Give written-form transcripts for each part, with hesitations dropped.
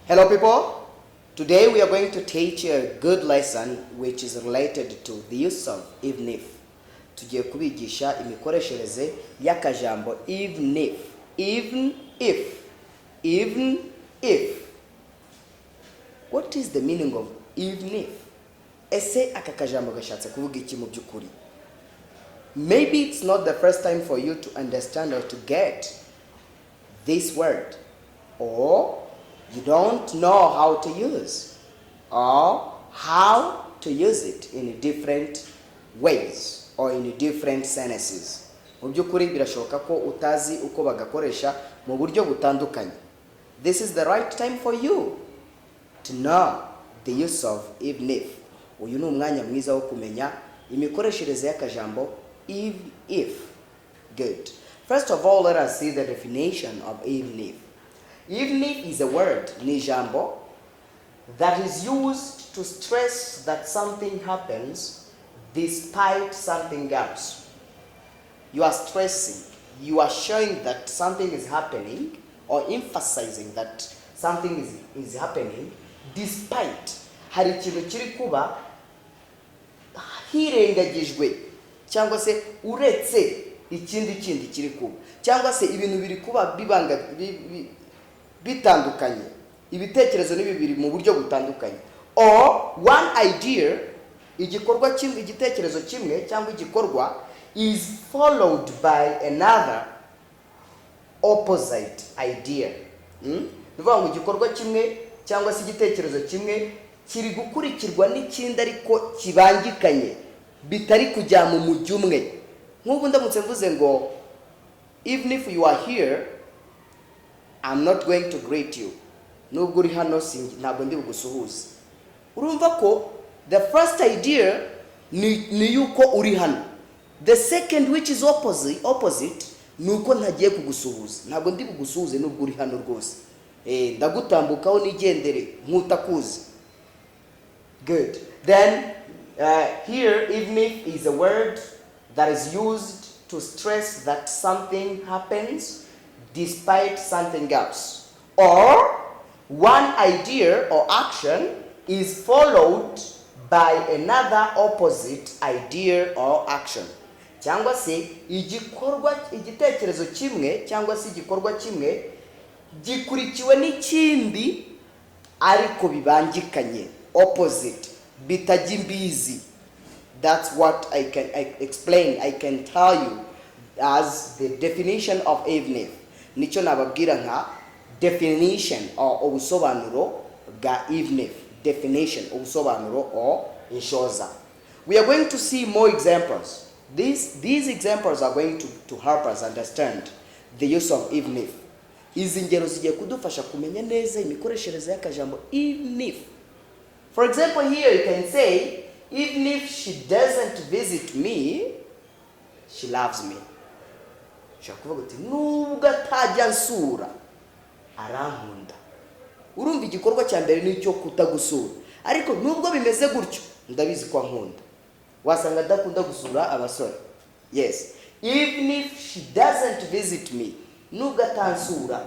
Hello people, today we are going to teach you a good lesson which is related to the use of even if. Tugiye kubigisha imikoreshereje y'akajambo even if. Even if. Even if. What is the meaning of even if? Ese aka kajambo gashatse kuvuga iki mu by'ukuri? Maybe it's not the first time for you to understand or to get this word, or you don't know how to use or how to use it in different ways or in different sentences. Mu by'ukuri birashoboka ko utazi uko bagakoresha mu buryo butandukanye. This is the right time for you to know the use of even if. Uyu ni umwanya mwiza wo kumenya imikoreshereze y'akajambo even if. Good. First of all, let us see the definition of even if. Even if is a word, ni jambo, that is used to stress that something happens despite something else. You are stressing, you are showing that something is happening or emphasizing that something is happening despite hari ikintu kiri kuba hirengagijwe cyangwa se uretse ikindi kiri kuba cyangwa se ibintu biri kuba bitandukanye, ibitekerezo ni bibiri mu buryo butandukanye, or one idea, igikorwa kimwe, igitekerezo kimwe cyangwa igikorwa is followed by another opposite idea. Bivuga ngo igikorwa kimwe cyangwa se igitekerezo kimwe kiri gukurikirwa n'ikindi ariko kibangikanye, bitari kujya mu mujyi umwe. Nk'ubu ndamutse mvuze ngo even if you are here, I'm not going to greet you. Nubwo uri hano ntabwo ndi bugusuhuze. Urumva ko the first idea ni yuko uri hano. The second, which is opposite nuko ntagiye kugusuhuza. Ntabwo ndi bugusuhuze nubwo uri hano rwose. Ndagutambukaho nigendere nk'utakuzi. Good. Then here even if is a word that is used to stress that something happens despite something else, or one idea or action is followed by another opposite idea or action. Cyangwa se igitekerezo kimwe cyangwa se igikorwa kimwe gikurikiwe n'ikindi ariko bibangikanye, opposite, bitajya imbizi. That's what I can explain, I can tell you as the definition of even if. Nicho nababwira nka definition or ubusobanuro bwa even if. Definition, ubusobanuro or inshoza. We are going to see more examples. These examples are going to help us understand the use of even if. Izi ngero zigiye kudufasha kumenya neza imikoreshereze y'akajambo even if. For example, here you can say, even if she doesn't visit me, she loves me. Shakuvuga uti nubwo atajya nsura arankunda. Urumva igikorwa cya mbere ni cyo kutagusura, ariko nubwo bimeze gutyo ndabizi ko ankunda. Wasanga adakunda gusura abasore. Yes, even if she doesn't visit me, nubwo atansura,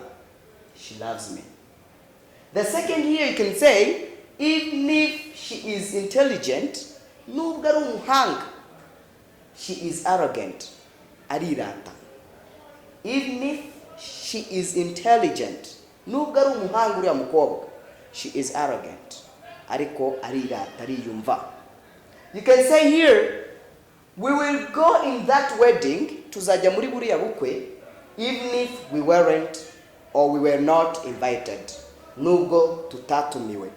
she loves me. The second here you can say, even if she is intelligent, nubwo ari umuhanga, she is arrogant, arirata. Even if she is intelligent, nubwo ari umuhanga uriya mukobwa, she is arrogant, ariko arirata, ariyumva. You can say here, we will go in that wedding, tuzajya muri buriya bukwe, even if we weren't or we were not invited. Nubwo tutatumiwe.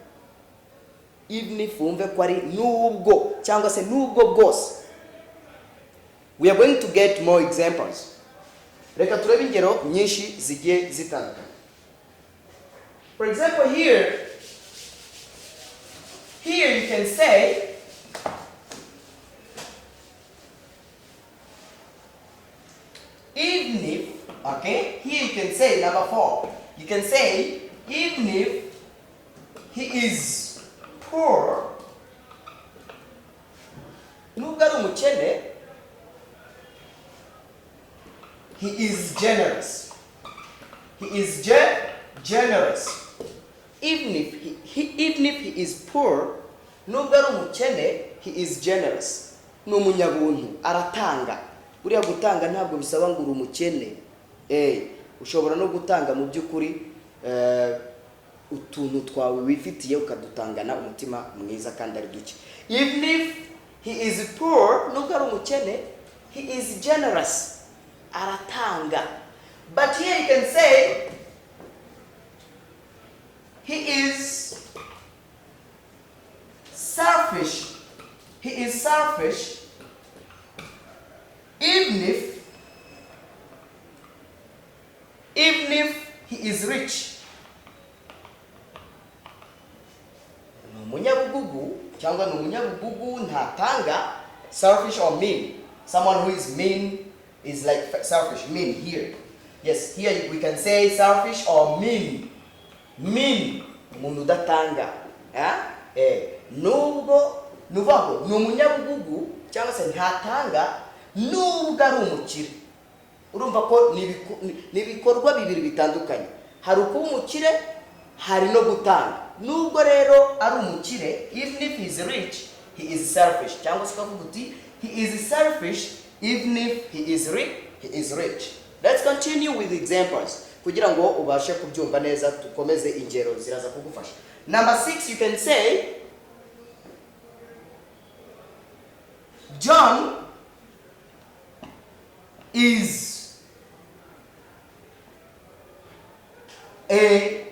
Even if wumve ko ari nubwo cyangwa se nubwo bwose. We are going to get more examples. Reka turebe ingero nyinshi zigiye zitandukanye. For example, here you can say even if, okay? Here you can say number 4. You can say even if he is poor, nubwo ari umukene, he is generous. He is generous. even if he is poor, nubwo ari umukene, he is generous. Ni umunyabuntu, aratanga. Buriya gutanga ntabwo bisaba ngo uri umukene. Ushobora no gutanga mu by'ukuri utuntu twawe wifitiye ukadutangana umutima mwiza kandi ari duke. Even if he is poor, nubwo ari umukene, he is generous. Aratanga. But here you can say he is selfish. He is selfish even if he is rich. Ni umunyabugugu cyangwa ni umunyabugugu ntatanga. Selfish or mean. Someone who is mean is like selfish. Mean here. Yes, here we can say selfish or mean. Mean. Umuntu udatanga. Nubwo nuvago ni umunyabugugu cyangwa se ntatanga nubwo ari umukire. Urumva ko ni ibikorwa bibiri bitandukanye. Hari ukuba umukire, hari no gutanga. Nubwo rero ari umukire, even if he is rich, he is selfish. Cyangwa se kavuga uti he is selfish even if he is rich. Let's continue with examples kugira ngo ubashe kubyumva neza. Tukomeze ingero ziraza kugufasha. Number 6, you can say John is a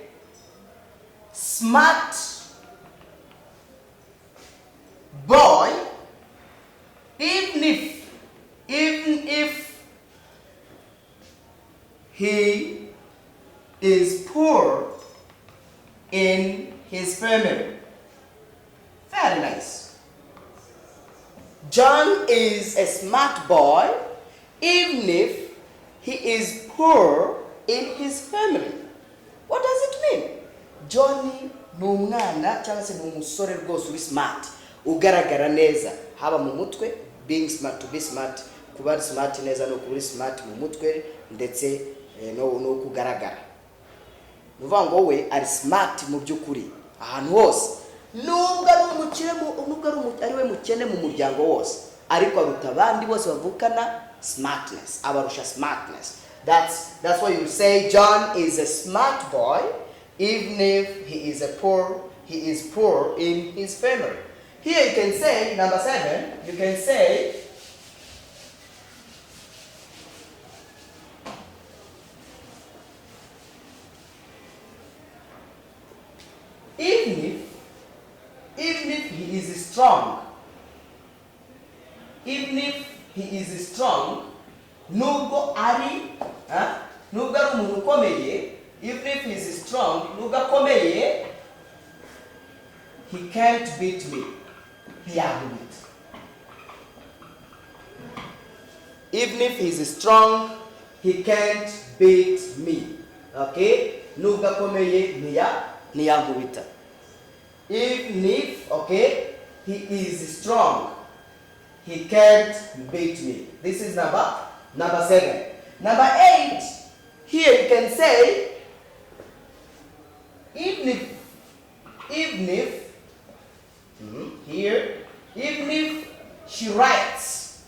smart boy even if he is poor in his family. Very nice. John is a smart boy even if he is poor in his family. What does it mean? John ni umwana cyangwa se ni umusore rwose uri smart, ugaragara neza haba mu mutwe, being smart, to be smart, kuba smart neza no kuba smart mu mutwe ndetse no kugaragara. Nuvuga ngo we ari smart mu by'ukuri ahantu hose. Nubwo ari umukire, ari we mukene mu muryango wose, ariko aruta abandi bose bavukana smartness, abarusha smartness. That's why you say John is a smart boy even if he is poor in his family. Here you can say number 7, you can say even if he is strong, nubwo ari umuntu ukomeye, even if he is strong, nubwo akomeye, he can't beat me. Ntiyahubita. Even if he is strong, he can't beat me. Okay? Nubwo akomeye, ntiyahubita. Even if, okay, he is strong, he can't beat me. This is number 7. Number 8, here you can say, even if she writes,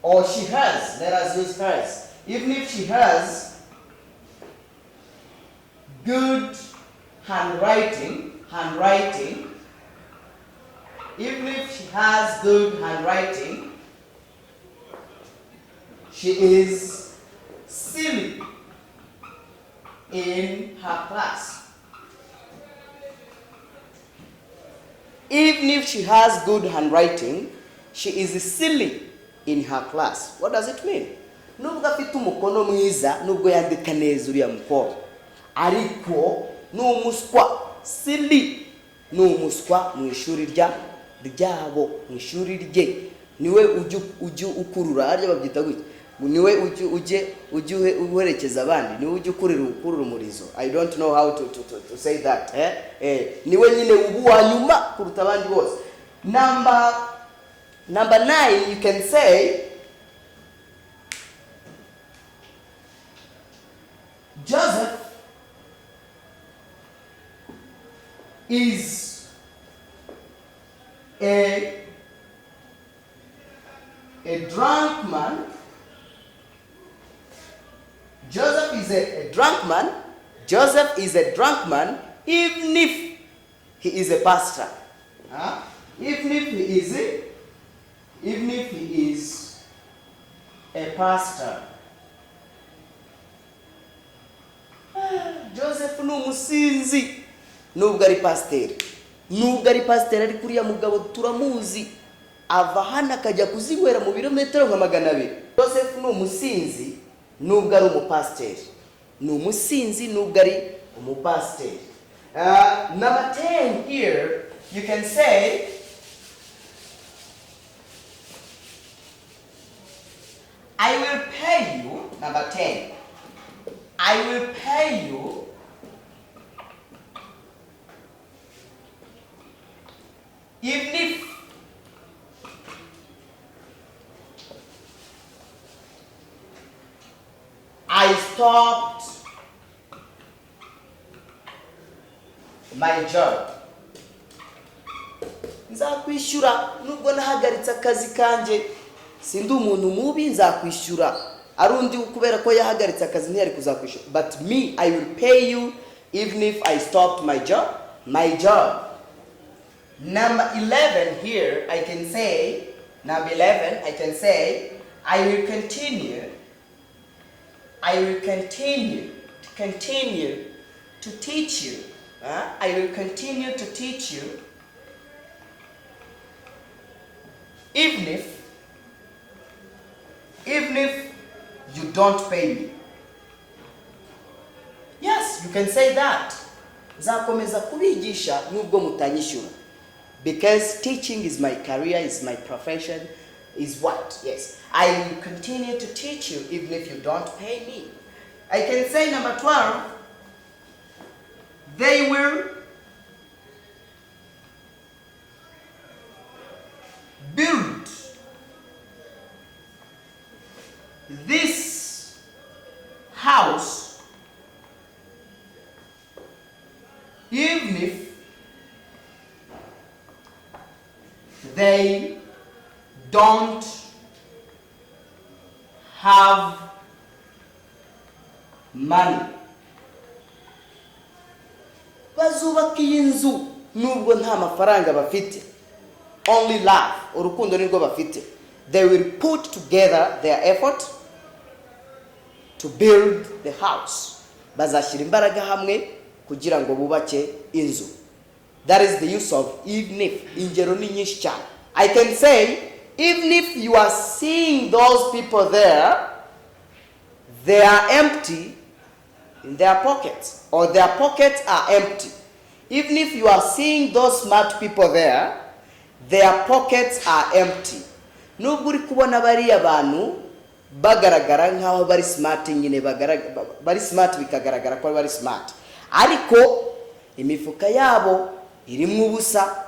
or she has, let us use hers, even if she has good handwriting, even if she has good handwriting, she is silly in her class. Even if she has good handwriting, she is silly in her class. What does it mean? Nubwo afite umukono mwiza, nubwo yandika neza uriya mukobwa, ariko n'umuswa, silly, n'umuswa mu ishuri ryabo, mu ishuri rye. Niwe ujye ukurura, arya babyita gutya, niwe ujye uherekeza abandi, niwe ujye ukurura umurizo. I don't know how to say that. Niwe nyine ubu wa nyuma kuruta abandi bose. Number 9, you can say Joseph is a drunk man. Joseph is a drunk man. Joseph is a drunk man, even if he is a pastor. Even if he is a pastor. Joseph ni umusinzi nubwo ari pasiteri. Nubwo ari pasiteri ariko uriya mugabo turamuzi. Ava hano akajya kuzinywera mu birometero nka 200. Joseph ni umusinzi nubwo ari umupasiteri. Ni umusinzi nubwo ari umupasiteri. Number 10 here, you can say I will pay you. Number 10. I will pay you even if I stopped my job. Nzakwishyura nubwo nahagaritse akazi kanje. Sindi umuntu mubi, nzakwishyura. Arundi kubera ko yahagaritse akazi ntiyari kuzakwishyura. But me, I will pay you even if I stopped my job. My job. Number 11 here, I can say, I will continue to teach you. I will continue to teach you even if you don't pay me. Yes, you can say that. Nzakomeza kubigisha nubwo mutanyishyura. Because teaching is my career, is my profession, is what? Yes. I will continue to teach you even if you don't pay me. I can say number 12, they will build this house even if they don't have money. Bazubaka iyi nzu nubwo nta mafaranga bafite. Only love, urukundo nirwo bafite. They will put together their effort to build the house. Bazashyira imbaraga hamwe kugira ngo bubake inzu. That is the use of even if. Ingero ni nyinshi cyane. I can say, even if you are seeing those people there, they are empty in their pockets, or their pockets are empty. Even if you are seeing those smart people there, their pockets are empty. Nubwo uri kubona bariya bantu bagaragara nkaho bari smart, nyine bari smart bikagaragara ko bari smart, ariko imifuka yabo irimo ubusa.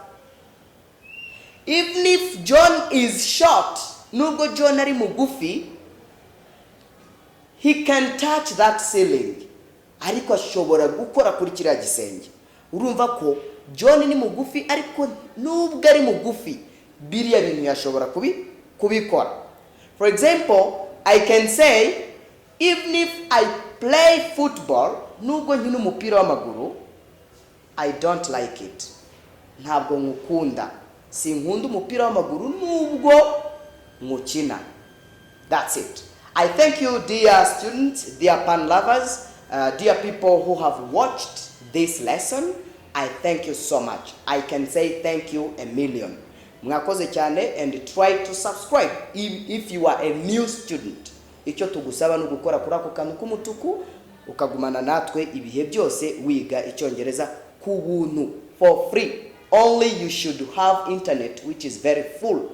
Even if John is short, nubwo John ari mugufi, he can touch that ceiling. Ariko ashobora gukora kuri kiriya gisenge. Urumva ko John ni mugufi, ariko nubwo ari mugufi biriya bintu yashobora kubikora. For example, I can say, even if I play football, nubwo nkina umupira w'amaguru, I don't like it. Ntabwo nkukunda. Sinkunda umupira w'amaguru nubwo nkukina. That's it. I thank you, dear students, dear pan lovers, dear people who have watched this lesson. I thank you so much. I can say thank you a million. Mwakoze cyane, and try to subscribe if you are a new student. Icyo tugusaba no gukora kuri ako kantu k'umutuku ukagumana natwe ibihe byose wiga Icyongereza ku buntu, for free. Only you should have internet which is very full.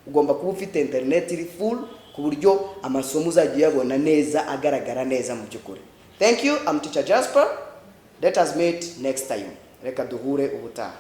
Ugomba kuba ufite internet iri full ku buryo amasomo uzajya yabona neza, agaragara neza mu byukuri. Thank you. I'm Teacher Jasper. Let us meet next time. Reka duhure ubutaha.